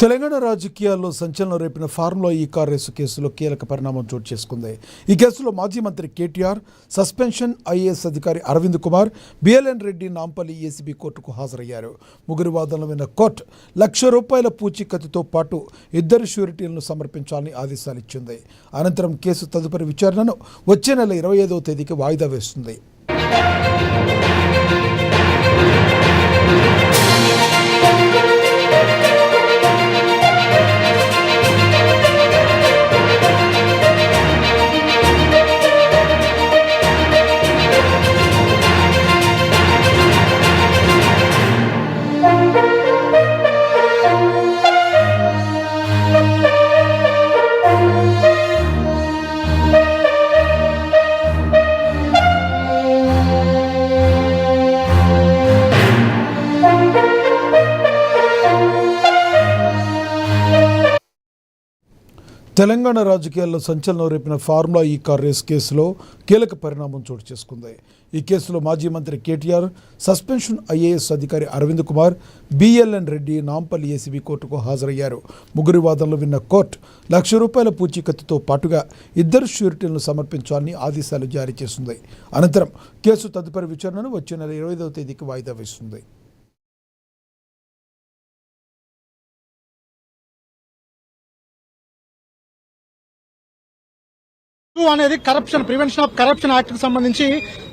తెలంగాణ రాజకీయాల్లో సంచలనం రేపిన ఫార్ములా ఈ కార్ రేసు కేసులో కీలక పరిణామం చోటు చేసుకుంది. ఈ కేసులో మాజీ మంత్రి కేటీఆర్, సస్పెన్షన్ ఐఏఎస్ అధికారి అరవింద్ కుమార్, బిఎల్ఎన్ రెడ్డి నాంపల్లి ఏసీబీ కోర్టుకు హాజరయ్యారు. ముగ్గురి వాదనలు విన్న కోర్టు ₹1,00,000 పూచీకత్తుతో పాటు 2 ష్యూరిటీలను సమర్పించాలని ఆదేశాలిచ్చింది. అనంతరం కేసు తదుపరి విచారణను వచ్చే నెల 25వ తేదీకి వాయిదా వేస్తుంది. తెలంగాణ రాజకీయాల్లో సంచలనం రేపిన ఫార్ములా ఈ కార్ రేస్ కేసులో కీలక పరిణామం చోటు చేసుకుంది. ఈ కేసులో మాజీ మంత్రి కేటీఆర్, సస్పెన్షన్ ఐఏఎస్ అధికారి అరవింద్ కుమార్, బిఎల్ఎన్ రెడ్డి నాంపల్లి ఏసీబీ కోర్టుకు హాజరయ్యారు. ముగ్గురి వాదనలు విన్న కోర్టు ₹1,00,000 పూచీకత్తుతో పాటుగా 2 ష్యూరిటీలను సమర్పించాలని ఆదేశాలు జారీ చేసింది. అనంతరం కేసు తదుపరి విచారణను వచ్చే నెల 25వ తేదీకి వాయిదా వేస్తుంది. అనేది ప్రివెన్షన్ ఆఫ్ కరప్షన్ యాక్ట్ కి సంబంధించి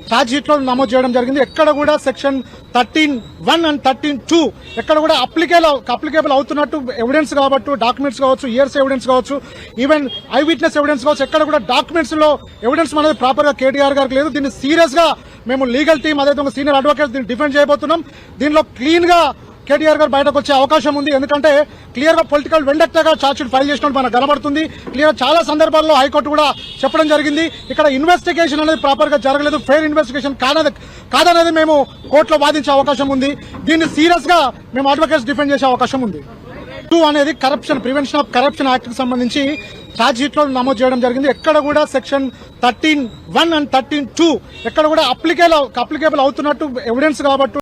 ఛార్జ్ షీట్ లో నమోదు చేయడం జరిగింది. ఎక్కడ కూడా సెక్షన్ 13(1) అండ్ 13(2) ఎక్కడ కూడా అప్లికేబుల్ అవుతున్నట్టు ఎవిడెన్స్ కావచ్చు, డాక్యుమెంట్స్ కావచ్చు, ఇయర్స్ ఎవిడెన్స్ కావచ్చు, ఈవెన్ ఐ విట్నెస్ ఎవిడెన్స్ కావచ్చు, ఎక్కడ కూడా డాక్యుమెంట్స్ లో ఎవిడెన్స్ అనేది ప్రాపర్ గా కేటీఆర్ గారికి లేదు. దీన్ని సీరియస్ గా మేము లీగల్ టీం అదే సీనియర్ అడ్వకేట్ దీన్ని డిఫెండ్ చేయబోతున్నాం. దీనిలో క్లీన్ గా కేటీఆర్ గారు బయటకు వచ్చే అవకాశం ఉంది. ఎందుకంటే క్లియర్ గా పొలిటికల్ వెండక్టాగా ఛార్జ్ షీట్ ఫైల్ చేసినట్టు మనకు కనబడుతుంది. క్లియర్ చాలా సందర్భాల్లో హైకోర్టు కూడా చెప్పడం జరిగింది. ఇక్కడ ఇన్వెస్టిగేషన్ అనేది ప్రాపర్ గా జరగలేదు, ఫెయిర్ ఇన్వెస్టిగేషన్ కాదనేది మేము కోర్టులో వాదించే అవకాశం ఉంది. దీన్ని సీరియస్ గా మేము అడ్వకేట్స్ డిఫెండ్ చేసే అవకాశం ఉంది. అనేది ప్రివెన్షన్ ఆఫ్ కరప్షన్ యాక్ట్ కి సంబంధించి ఛార్జ్ షీట్ లో నమోదు చేయడం జరిగింది. ఎక్కడ కూడా సెక్షన్ 13(1) అండ్ 13(2) ఎక్కడ కూడా అప్లికేబుల్ అవుతున్నట్టు ఎవిడెన్స్ కాబట్టి